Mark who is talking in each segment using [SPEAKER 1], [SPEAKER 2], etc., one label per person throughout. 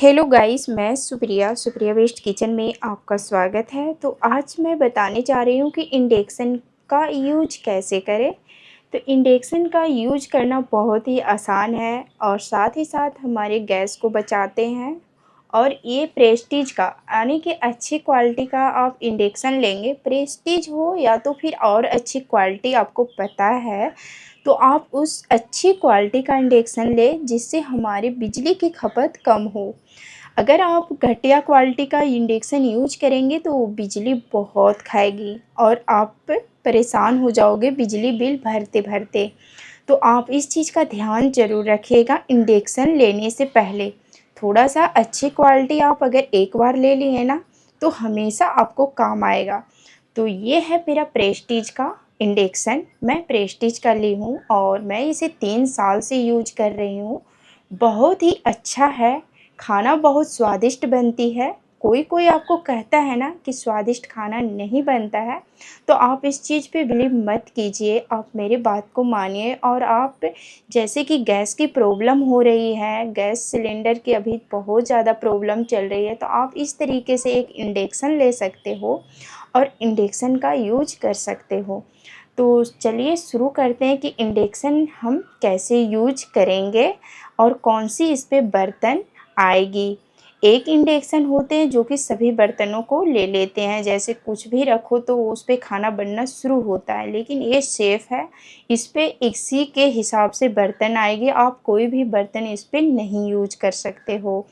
[SPEAKER 1] Hello guys, मैं Supriya waste kitchen में आपका स्वागत है। तो आज मैं बताने जा रही हूँ कि इंडक्शन का यूज कैसे करें। तो इंडक्शन का यूज करना बहुत ही आसान है और साथ ही साथ हमारे गैस को बचाते हैं। और ये प्रेस्टीज का यानी कि अच्छी क्वालिटी का आप इंडक्शन लेंगे, प्रेस्टीज हो या तो फिर और अच्छी क्वालिटी आपको पता है, तो आप उस अच्छी क्वालिटी का इंडक्शन लें जिससे हमारी बिजली की खपत कम हो। अगर आप घटिया क्वालिटी का इंडक्शन यूज करेंगे तो बिजली बहुत खाएगी और आप परेशान हो जाओगे बिजली बिल भरते भरते। तो आप इस चीज़ का ध्यान ज़रूर रखिएगा इंडक्शन लेने से पहले। थोड़ा सा अच्छी क्वालिटी आप अगर एक बार ले लिए ना तो हमेशा आपको काम आएगा। तो ये है मेरा प्रेस्टीज का इंडक्शन। मैं प्रेस्टीज का ली हूँ और मैं इसे 3 साल से यूज कर रही हूँ। बहुत ही अच्छा है, खाना बहुत स्वादिष्ट बनती है। कोई कोई आपको कहता है ना कि स्वादिष्ट खाना नहीं बनता है, तो आप इस चीज़ पे बिलीव मत कीजिए, आप मेरे बात को मानिए। और आप जैसे कि गैस की प्रॉब्लम हो रही है, गैस सिलेंडर की अभी बहुत ज़्यादा प्रॉब्लम चल रही है, तो आप इस तरीके से एक इंडक्शन ले सकते हो और इंडक्शन का यूज कर सकते हो। तो चलिए शुरू करते हैं कि इंडक्शन हम कैसे यूज करेंगे और कौन सी इस पे बर्तन आएगी। एक इंडक्शन होते हैं जो कि सभी बर्तनों को ले लेते हैं, जैसे कुछ भी रखो तो उस पे खाना बनना शुरू होता है, लेकिन ये सेफ़ है। इस पे इसी के हिसाब से बर्तन आएगी, आप कोई भी बर्तन इस पे नहीं यूज कर सकते हो।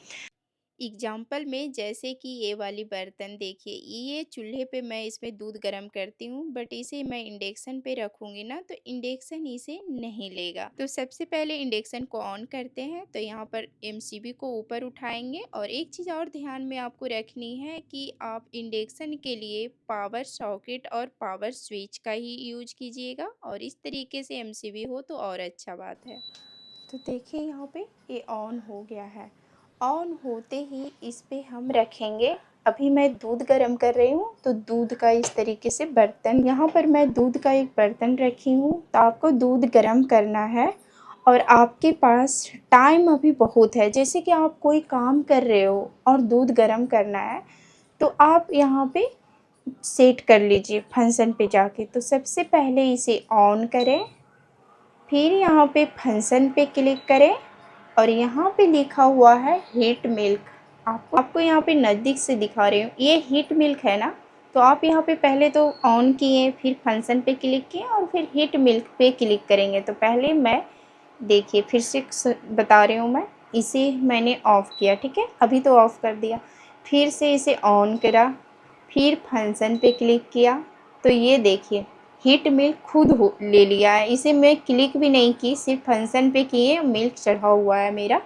[SPEAKER 1] एग्जाम्पल में जैसे कि ये वाली बर्तन देखिए, ये चूल्हे पे मैं इसमें दूध गर्म करती हूँ, बट इसे मैं इंडक्शन पे रखूँगी ना तो इंडक्शन इसे नहीं लेगा। तो सबसे पहले इंडक्शन को ऑन करते हैं, तो यहाँ पर एमसीबी को ऊपर उठाएंगे। और एक चीज़ और ध्यान में आपको रखनी है कि आप इंडक्शन के लिए पावर सॉकेट और पावर स्विच का ही यूज कीजिएगा, और इस तरीके से एमसीबी हो तो और अच्छा बात है। तो देखिए यहाँ पे ये ऑन हो गया है। ऑन होते ही इस पे हम रखेंगे, अभी मैं दूध गर्म कर रही हूँ तो दूध का इस तरीके से बर्तन, यहाँ पर मैं दूध का एक बर्तन रखी हूँ। तो आपको दूध गर्म करना है और आपके पास टाइम अभी बहुत है, जैसे कि आप कोई काम कर रहे हो और दूध गर्म करना है, तो आप यहाँ पे सेट कर लीजिए फंक्शन पे जाके। तो सबसे पहले इसे ऑन करें, फिर यहाँ पे फंक्शन पे क्लिक करें और यहाँ पे लिखा हुआ है हीट मिल्क। आपको यहाँ पे नज़दीक से दिखा रही हूँ, ये हीट मिल्क है ना। तो आप यहाँ पे पहले तो ऑन किए, फिर फंक्शन पे क्लिक किए और फिर हीट मिल्क पे क्लिक करेंगे। तो पहले मैं देखिए फिर से बता रही हूँ, मैं इसे मैंने ऑफ़ किया, ठीक है, अभी तो ऑफ़ कर दिया, फिर से इसे ऑन करा, फिर फंक्शन पे क्लिक किया। तो ये देखिए हीट मिल्क खुद हो ले लिया है, इसे मैं क्लिक भी नहीं की, सिर्फ फंक्शन पे किए, मिल्क चढ़ा हुआ है मेरा।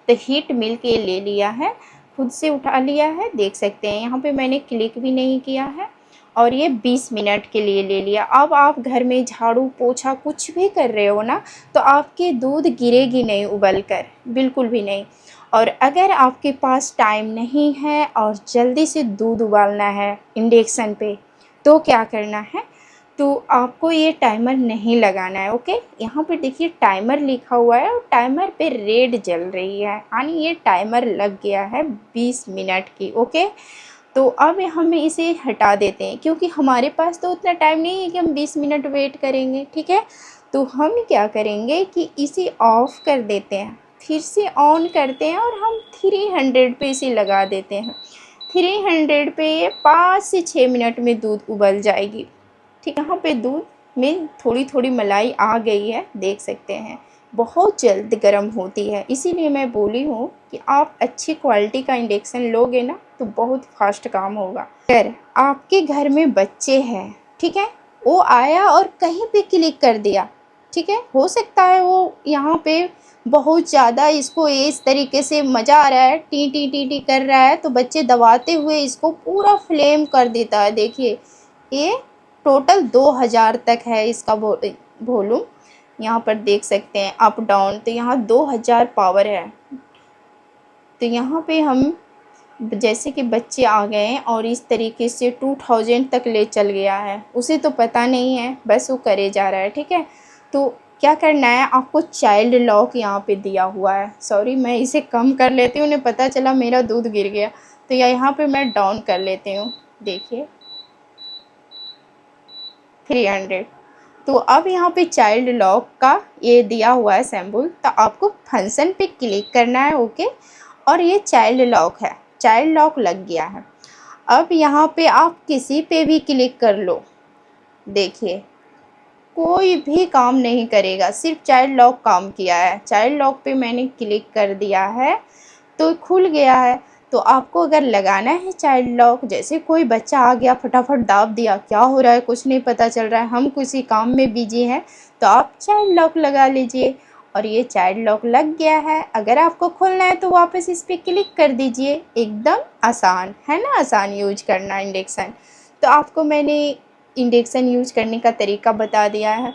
[SPEAKER 1] तो हीट मिल्क ये ले लिया है, खुद से उठा लिया है, देख सकते हैं यहाँ पे मैंने क्लिक भी नहीं किया है। और ये 20 मिनट के लिए ले लिया। अब आप घर में झाड़ू पोछा कुछ भी कर रहे हो ना, तो आपके दूध गिरेगी नहीं उबल कर, बिल्कुल भी नहीं। और अगर आपके पास टाइम नहीं है और जल्दी से दूध उबालना है इंडक्शन पे, तो क्या करना है, तो आपको ये टाइमर नहीं लगाना है। ओके, यहाँ पे देखिए टाइमर लिखा हुआ है और टाइमर पे रेड जल रही है, यानी ये टाइमर लग गया है 20 मिनट की। ओके, तो अब हम इसे हटा देते हैं, क्योंकि हमारे पास तो उतना टाइम नहीं है कि हम 20 मिनट वेट करेंगे, ठीक है। तो हम क्या करेंगे कि इसे ऑफ़ कर देते हैं, फिर से ऑन करते हैं और हम 300 पे इसे लगा देते हैं। 300 पे ये 5 से 6 मिनट में दूध उबल जाएगी, ठीक। यहाँ पे दूध में थोड़ी थोड़ी मलाई आ गई है, देख सकते हैं, बहुत जल्द गर्म होती है। इसीलिए मैं बोली हूँ कि आप अच्छी क्वालिटी का इंडक्शन लोगे ना तो बहुत फास्ट काम होगा। अगर आपके घर में बच्चे हैं, ठीक है, वो आया और कहीं पे क्लिक कर दिया, ठीक है, हो सकता है वो यहाँ पे बहुत ज़्यादा इसको इस तरीके से मज़ा आ रहा है, टी टी टी टी कर रहा है, तो बच्चे दबाते हुए इसको पूरा फ्लेम कर देता है। देखिए ये टोटल 2000 तक है इसका वॉल्यूम, यहाँ पर देख सकते हैं अप डाउन, तो यहाँ 2000 पावर है। तो यहाँ पे हम जैसे कि बच्चे आ गए हैं और इस तरीके से 2000 तक ले चल गया है, उसे तो पता नहीं है, बस वो करे जा रहा है, ठीक है। तो क्या करना है आपको, चाइल्ड लॉक यहाँ पे दिया हुआ है। सॉरी, मैं इसे कम कर लेती हूँ, उन्हें पता चला मेरा दूध गिर गया, तो यहाँ पे मैं डाउन कर लेती हूँ। देखिए 300। तो अब यहाँ पे चाइल्ड लॉक का ये दिया हुआ है सिंबल, तो आपको फंक्शन पे क्लिक करना है। ओके, और ये चाइल्ड लॉक है, चाइल्ड लॉक लग गया है। अब यहाँ पे आप किसी पे भी क्लिक कर लो, देखिए कोई भी काम नहीं करेगा, सिर्फ चाइल्ड लॉक काम किया है। चाइल्ड लॉक पे मैंने क्लिक कर दिया है तो खुल गया है। तो आपको अगर लगाना है चाइल्ड लॉक, जैसे कोई बच्चा आ गया फटाफट दाब दिया, क्या हो रहा है कुछ नहीं पता चल रहा है, हम किसी काम में बिजी हैं, तो आप चाइल्ड लॉक लगा लीजिए और ये चाइल्ड लॉक लग गया है। अगर आपको खोलना है तो वापस इस पर क्लिक कर दीजिए। एकदम आसान है ना, आसान यूज करना इंडक्शन। तो आपको मैंने इंडक्शन यूज करने का तरीका बता दिया है।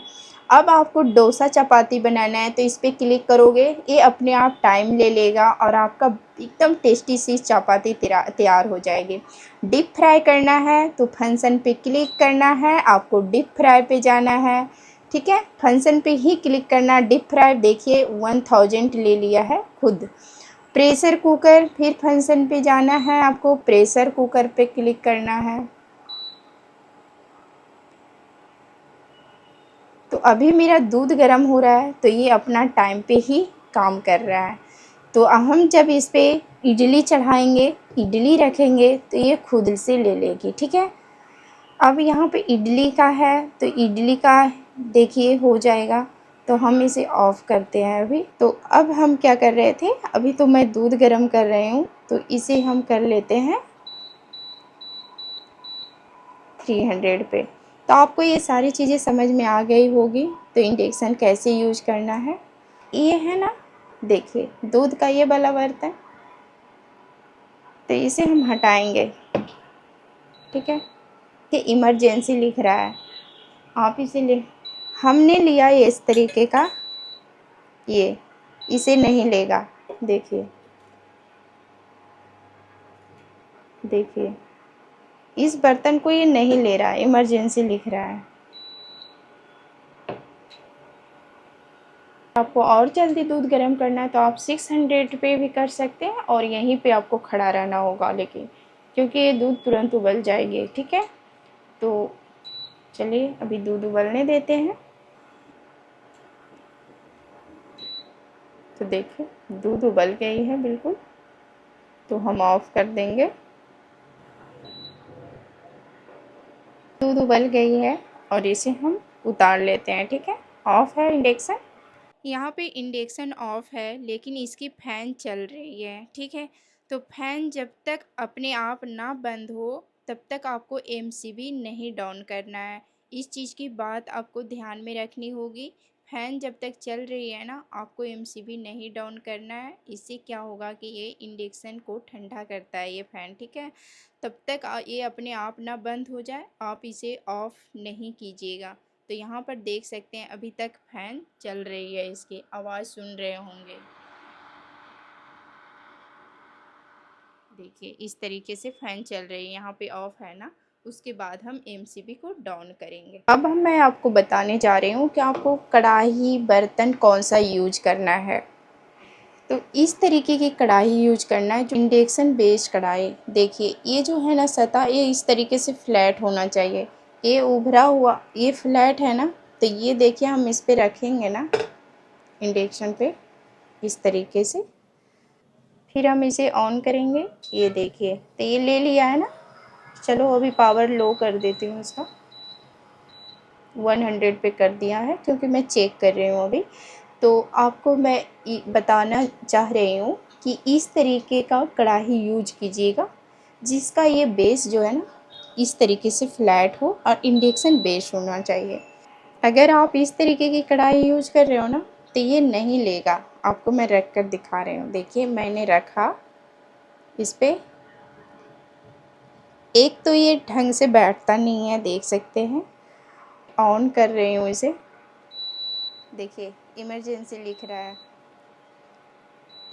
[SPEAKER 1] अब आपको डोसा चपाती बनाना है तो इस पर क्लिक करोगे, ये अपने आप टाइम ले लेगा और आपका एकदम टेस्टी सी चपाती तैयार हो जाएगी। डीप फ्राई करना है तो फंक्शन पे क्लिक करना है, आपको डीप फ्राई पे जाना है। ठीक है, फंक्शन पे ही क्लिक करना। डीप फ्राई देखिए 1000 ले लिया है खुद। प्रेशर कुकर, फिर फंक्शन पे जाना है, आपको प्रेशर कुकर पे क्लिक करना है। तो अभी मेरा दूध गर्म हो रहा है तो ये अपना टाइम पे ही काम कर रहा है। तो हम जब इस पे इडली चढ़ाएंगे, इडली रखेंगे तो ये खुद से ले लेगी। ठीक है, अब यहाँ पे इडली का है तो इडली का देखिए हो जाएगा, तो हम इसे ऑफ़ करते हैं अभी। तो अब हम क्या कर रहे थे, अभी तो मैं दूध गर्म कर रही हूँ, तो इसे हम कर लेते हैं 300 पे। तो आपको ये सारी चीज़ें समझ में आ गई होगी, तो इंडक्शन कैसे यूज करना है। ये है ना, देखिए दूध का ये वाला बर्तन, तो इसे हम हटाएंगे। ठीक है, ये इमरजेंसी लिख रहा है, आप इसे ले, हमने लिया ये इस तरीके का, ये इसे नहीं लेगा। देखिए देखिए इस बर्तन को ये नहीं ले रहा है, इमरजेंसी लिख रहा है। आपको और जल्दी दूध गर्म करना है तो आप 600 पे भी कर सकते हैं और यहीं पे आपको खड़ा रहना होगा, लेकिन क्योंकि ये दूध तुरंत उबल जाएगी। ठीक है, तो चलिए अभी दूध उबलने देते हैं। तो देखिए दूध उबल गई है बिल्कुल, तो हम ऑफ कर देंगे। दूध उबल गई है और इसे हम उतार लेते हैं। ठीक है, ऑफ है इंडक्शन। यहाँ पे इंडक्शन ऑफ है लेकिन इसकी फ़ैन चल रही है। ठीक है, तो फ़ैन जब तक अपने आप ना बंद हो तब तक आपको एमसीबी नहीं डाउन करना है। इस चीज़ की बात आपको ध्यान में रखनी होगी। फ़ैन जब तक चल रही है ना, आपको एमसीबी नहीं डाउन करना है। इससे क्या होगा कि ये इंडक्शन को ठंडा करता है ये फ़ैन। ठीक है, तब तक ये अपने आप ना बंद हो जाए, आप इसे ऑफ़ नहीं कीजिएगा। तो यहाँ पर देख सकते हैं अभी तक फ़ैन चल रही है, इसकी आवाज़ सुन रहे होंगे। देखिए इस तरीके से फ़ैन चल रही है, यहाँ पे ऑफ़ है ना, उसके बाद हम एमसीबी को डाउन करेंगे। अब मैं आपको बताने जा रही हूँ कि आपको कढ़ाई बर्तन कौन सा यूज करना है। तो इस तरीके की कढ़ाई यूज करना है, जो इंडक्शन बेस्ड कढ़ाई। देखिए ये जो है ना सतह, ये इस तरीके से फ्लैट होना चाहिए। ये उभरा हुआ, ये फ्लैट है ना, तो ये देखिए हम इस पे रखेंगे ना इंडक्शन पे इस तरीके से, फिर हम इसे ऑन करेंगे। ये देखिए तो ये ले लिया है ना। चलो अभी पावर लो कर देती हूँ इसका, 100 पे कर दिया है क्योंकि मैं चेक कर रही हूँ अभी। तो आपको मैं बताना चाह रही हूँ कि इस तरीके का कढ़ाई यूज कीजिएगा जिसका ये बेस जो है ना इस तरीके से फ्लैट हो और इंडक्शन बेस होना चाहिए। अगर आप इस तरीके की कढ़ाई यूज कर रहे हो ना तो ये नहीं लेगा। आपको मैं रख कर दिखा रही हूँ, देखिए मैंने रखा इस पे, एक तो ये ढंग से बैठता नहीं है, देख सकते हैं। ऑन कर रही हूँ इसे, देखिए इमरजेंसी लिख रहा है।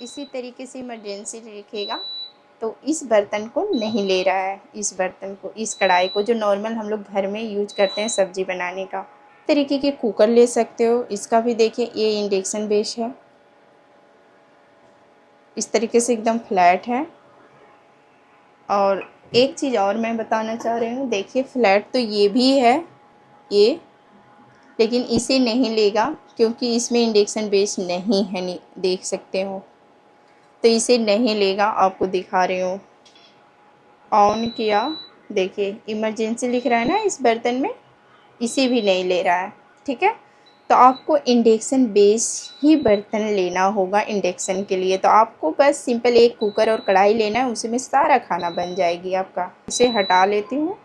[SPEAKER 1] इसी तरीके से इमरजेंसी लिखेगा तो इस बर्तन को नहीं ले रहा है, इस बर्तन को, इस कढ़ाई को जो नॉर्मल हम लोग घर में यूज करते हैं सब्जी बनाने का। तरीके के कुकर ले सकते हो। इसका भी देखिए ये इंडक्शन बेस है, इस तरीके से एकदम फ्लैट है। और एक चीज़ और मैं बताना चाह रही हूँ, देखिए फ्लैट तो ये भी है ये, लेकिन इसे नहीं लेगा क्योंकि इसमें इंडक्शन बेस नहीं है, नहीं देख सकते हो, तो इसे नहीं लेगा। आपको दिखा रही हूँ, ऑन किया, देखिए इमरजेंसी लिख रहा है ना इस बर्तन में, इसे भी नहीं ले रहा है। ठीक है, तो आपको इंडक्शन बेस ही बर्तन लेना होगा इंडक्शन के लिए। तो आपको बस सिंपल एक कुकर और कढ़ाई लेना है, उसी में सारा खाना बन जाएगी आपका। इसे हटा लेती हूँ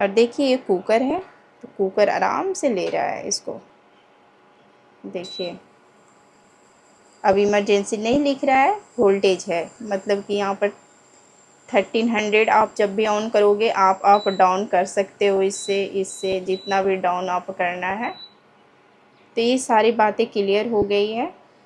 [SPEAKER 1] और देखिए ये कुकर है, तो कुकर आराम से ले रहा है इसको। देखिए अब इमरजेंसी नहीं लिख रहा है, वोल्टेज है, मतलब कि यहाँ पर 1300 आप जब भी ऑन करोगे आप अप डाउन कर सकते हो, इससे इससे जितना भी डाउन आप करना है। तो ये सारी बातें क्लियर हो गई है।